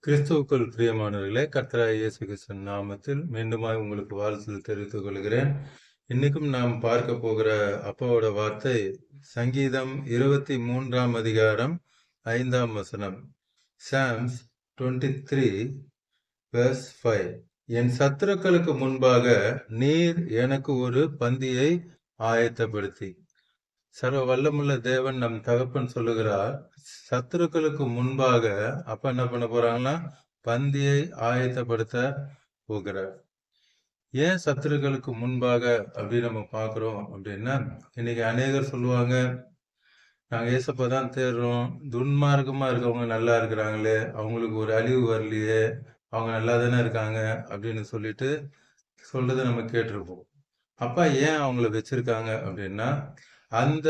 கிறிஸ்துவுக்குள் பிரியமானவர்களே, கர்த்தராகிய இயேசு கிறிஸ்துவின் நாமத்தில் மீண்டுமாய் உங்களுக்கு வாழ்த்துதல் தெரிவித்துக் கொள்கிறேன். இன்னைக்கும் நாம் பார்க்க போகிற அப்பாவோட வார்த்தை சங்கீதம் 23ஆம் அதிகாரம் 5ஆம் வசனம். Psalms 23 verse 5. என் சத்துருக்களுக்கு முன்பாக நீர் எனக்கு ஒரு பந்தியை ஆயத்தப்படுத்தி. சர்வ வல்லமுள்ள தேவன் நம் தகப்பன் சொல்லுகிறார், சத்துருக்களுக்கு முன்பாக அப்பா என்ன பண்ண போறாங்கன்னா பந்தியை ஆயத்தப்படுத்த போகிறார். ஏன் சத்துருக்களுக்கு முன்பாக அப்படி நம்ம பாக்குறோம் அப்படின்னா, இன்னைக்கு அநேகர் சொல்லுவாங்க, நாங்க ஏசப்பா தான் தேடுறோம், துன்மார்க்கமா இருக்கவங்க நல்லா இருக்கிறாங்களே, அவங்களுக்கு ஒரு அழிவு வரலையே, அவங்க நல்லா தானே இருக்காங்க அப்படின்னு சொல்லிட்டு சொல்றதை நம்ம கேட்டிருப்போம். அப்பா ஏன் அவங்கள வச்சிருக்காங்க அப்படின்னா, அந்த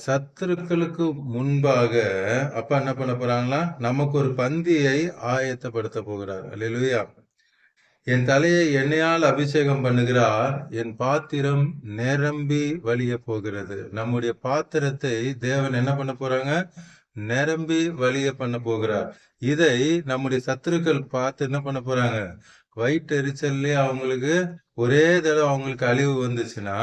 சத்துருக்களுக்கு முன்பாக அப்பா என்ன பண்ண போறாங்களா, நமக்கு ஒரு பந்தியை ஆயத்தப்படுத்த போகிறார். அல்லேலூயா. என் தலையை எண்ணெயால் அபிஷேகம் பண்ணுகிறார், என் பாத்திரம் நிரம்பி வழிய போகிறது. நம்முடைய பாத்திரத்தை தேவன் என்ன பண்ண போறாங்க, நிரம்பி வழிய பண்ண போகிறார். இதை நம்முடைய சத்துருக்கள் பார்த்து என்ன பண்ண போறாங்க, வயிற்றெரிச்சல்லே அவங்களுக்கு ஒரே தடவை அவங்களுக்கு அழிவு வந்துச்சுன்னா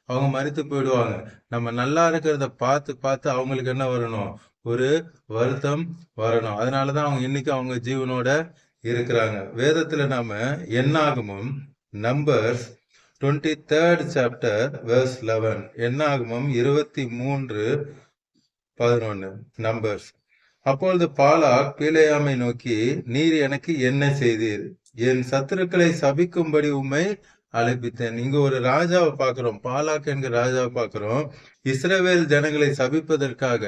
அவங்க மரித்து போயிடுவாங்க. நம்ம நல்லா இருக்கிறத பார்த்து பார்த்து அவங்களுக்கு என்ன வரணும், ஒரு வருத்தம் வரணும். அதனாலதான் அவங்க இன்னைக்கு அவங்க ஜீவனோட இருக்கிறாங்க. வேதத்துல நாம என்னாகமும் நம்பர்ஸ் 23rd chapter verse 11, என்னாகமும் 23:11 நம்பர்ஸ். அப்பொழுது பாலாக் பிலேயாமை நோக்கி, நீர் எனக்கு என்ன செய்தீர், என் சத்துருக்களை சபிக்கும்படி உம்மை அழைப்பித்தேன். இங்க ஒரு ராஜாவை பார்க்கிறோம், பாலாக் என்கிற ராஜாவை பார்க்கிறோம். இஸ்ரவேல் ஜனங்களை சபிப்பதற்காக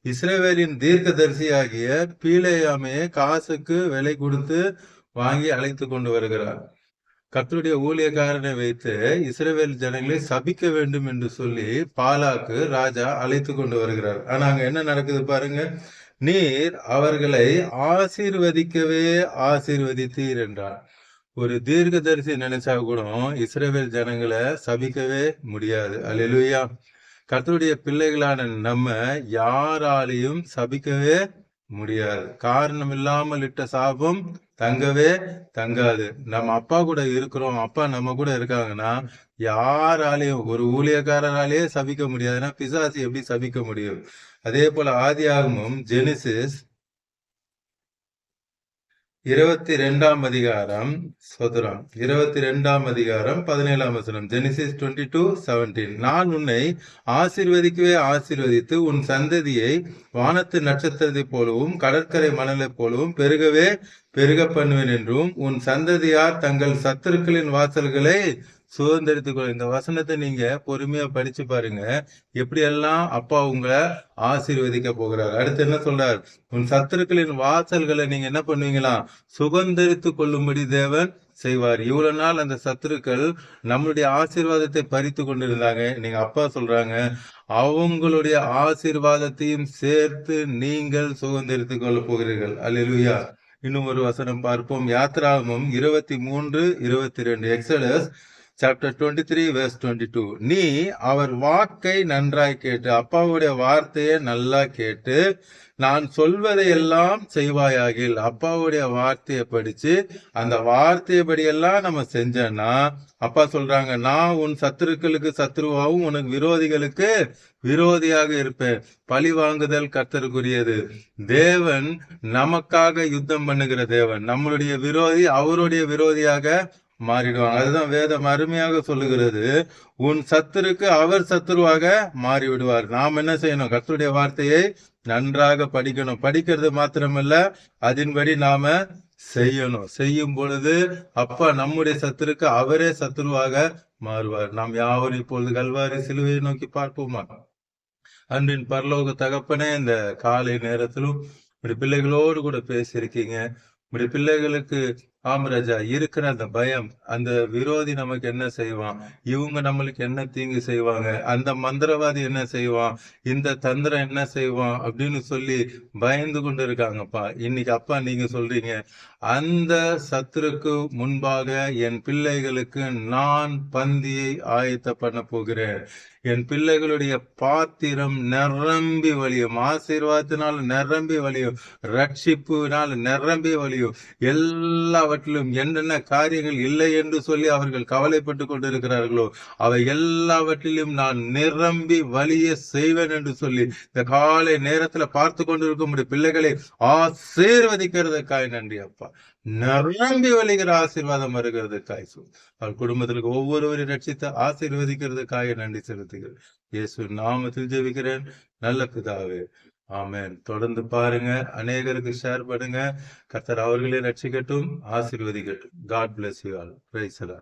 இஸ்ரவேலின் தீர்க்கதரிசியாகிய பீலேயாமையை காசுக்கு விலை கொடுத்து வாங்கி அழைத்து கொண்டு வருகிறார். கர்த்தருடைய ஊழியக்காரனை வைத்து இஸ்ரவேல் ஜனங்களை சபிக்க வேண்டும் என்று சொல்லி பாலாக்கு ராஜா அழைத்து கொண்டு வருகிறார். ஆனா அங்க என்ன நடக்குது பாருங்க, நீர் அவர்களை ஆசீர்வதிக்கவே ஆசீர்வதித்தீர் என்றார். ஒரு தீர்க்கதரிசி நினைச்சா கூட இஸ்ரவேல் ஜனங்களை சபிக்கவே முடியாது. அல்லேலூயா. கர்த்தருடைய பிள்ளைகளான நம்ம யாராலையும் சபிக்கவே முடியாது. காரணம் இல்லாமல் இட்ட சாபம் தங்கவே தங்காது. நம்ம அப்பா கூட இருக்கிறோம், அப்பா நம்ம கூட இருக்காங்கன்னா யாராலையும், ஒரு ஊழியக்காரராலேயே சபிக்க முடியாதுன்னா பிசாசு எப்படி சபிக்க முடியும்? அதே போல ஆதியாகமம் ஜெனிசிஸ் 22ஆம் அதிகாரம் 22ஆம் அதிகாரம் 17ஆம் வசனம். ஜெனிசிஸ் 22:17. நான் உன்னை ஆசீர்வதிக்கவே ஆசீர்வதித்து உன் சந்ததியை வானத்து நட்சத்திரத்தை போலவும் கடற்கரை மணலை போலவும் பெருகவே பெருக பண்ணுவேன் என்றும் உன் சந்ததியார் தங்கள் சத்துருக்களின் வாசல்களை சுதந்திரித்துக் கொள்ள. இந்த வசனத்தை நீங்க பொறுமையா படிச்சு பாருங்க, எப்படி எல்லாம் அப்பா உங்களை ஆசீர்வதிக்க போகிறார். அடுத்து என்ன சொல்றார், உன் சத்துருக்களின் வாசல்களை நீங்க என்ன பண்ணுவீங்களா, சுதந்திரித்து கொள்ளும்படி தேவன் செய்வார். இவ்வளவு நாள் அந்த சத்துருக்கள் நம்மளுடைய ஆசீர்வாதத்தை பறித்து கொண்டிருந்தாங்க. நீங்க அப்பா சொல்றாங்க, அவங்களுடைய ஆசீர்வாதத்தையும் சேர்த்து நீங்கள் சுதந்திரித்துக் கொள்ள போகிறீர்கள். அல்லேலூயா. இன்னும் ஒரு வசனம் பார்ப்போம். யாத்ராகமம் 23:22. Exodus chapter 23 verse 22. நீ அவர் வாக்கை நன்றாய் கேட்டு, அப்பாவுடைய வார்த்தையை நல்லா கேட்டு, நான் சொல்வதை எல்லாம் செய்வாயாகில். அப்பாவுடைய வார்த்தையை படிச்சு அந்த வார்த்தையபடி எல்லாம் நம்ம செஞ்சோம்னா, அப்பா சொல்றாங்க, நான் உன் சத்துருக்களுக்கு சத்துருவாகவும் உனக்கு விரோதிகளுக்கு விரோதியாக இருப்பேன். பழி வாங்குதல் கர்த்தருக்குரியது. தேவன் நமக்காக யுத்தம் பண்ணுகிற தேவன். நம்மளுடைய விரோதி அவருடைய விரோதியாக மாறிடுவாங்க. அதுதான் வேதம் அருமையாக சொல்லுகிறது, உன் சத்துருக்கு அவர் சத்துருவாக மாறிவிடுவார். நாம் என்ன செய்யணும், கர்த்தருடைய வார்த்தையை நன்றாக படிக்கணும். படிக்கிறது மாத்திரமல்ல, அதன்படி நாம செய்யணும். செய்யும் பொழுது அப்பா நம்முடைய சத்துருக்கு அவரே சத்துருவாக மாறுவார். நாம் யாவரும் இப்பொழுது கல்வாரி சிலுவையை நோக்கி பார்ப்போமா? அன்பின் பரலோக தகப்பனே, இந்த காலை நேரத்திலும் இப்படி பிள்ளைகளோடு கூட பேசியிருக்கீங்க. இப்படி பிள்ளைகளுக்கு ஆம் ராஜா, இருக்கிற அந்த பயம், அந்த விரோதி நமக்கு என்ன செய்வான், இவங்க நம்மளுக்கு என்ன தீங்கு செய்வாங்க, அந்த மந்திரவாதி என்ன செய்வான், இந்த தந்திரம் என்ன செய்வான் அப்படின்னு சொல்லி பயந்து கொண்டு இருக்காங்கப்பா. இன்னைக்கு அப்பா நீங்க சொல்றீங்க, அந்த சத்துருக்கு முன்பாக என் பிள்ளைகளுக்கு நான் பந்தியை ஆயத்த பண்ண போகிறேன். என் பிள்ளைகளுடைய பாத்திரம் நிரம்பி வழியும், ஆசீர்வாதத்தினால் நிரம்பி வழியும், ரட்சிப்புனால் நிரம்பி வழியும். எல்லாவற்றிலும் என்னென்ன காரியங்கள் இல்லை என்று சொல்லி அவர்கள் கவலைப்பட்டு கொண்டிருக்கிறார்களோ அவை எல்லாவற்றிலும் நான் நிரம்பி வழிய செய்வேன் என்று சொல்லி இந்த காலை நேரத்துல பார்த்து கொண்டிருக்கும் பிள்ளைகளை ஆசீர்வதிக்கிறதுக்காய் நன்றி அப்பா. நிரம்பி வழிகிற ஆசீர்வாதம் வருகிறதுக்காய் அவர் குடும்பத்திற்கு ஒவ்வொருவரையும் ரட்சித்து ஆசீர்வதிக்கிறதுக்காக நன்றி செலுத்துகிறேன். இயேசு நாமத்தில் ஜெபிக்கிறேன் நல்ல பிதாவே, ஆமென். தொடர்ந்து பாருங்க, அநேகருக்கு ஷேர் பண்ணுங்க. கர்த்தர் அவர்களே ரட்சிக்கட்டும், ஆசீர்வதிக்கட்டும். God bless you all. Praise the Lord.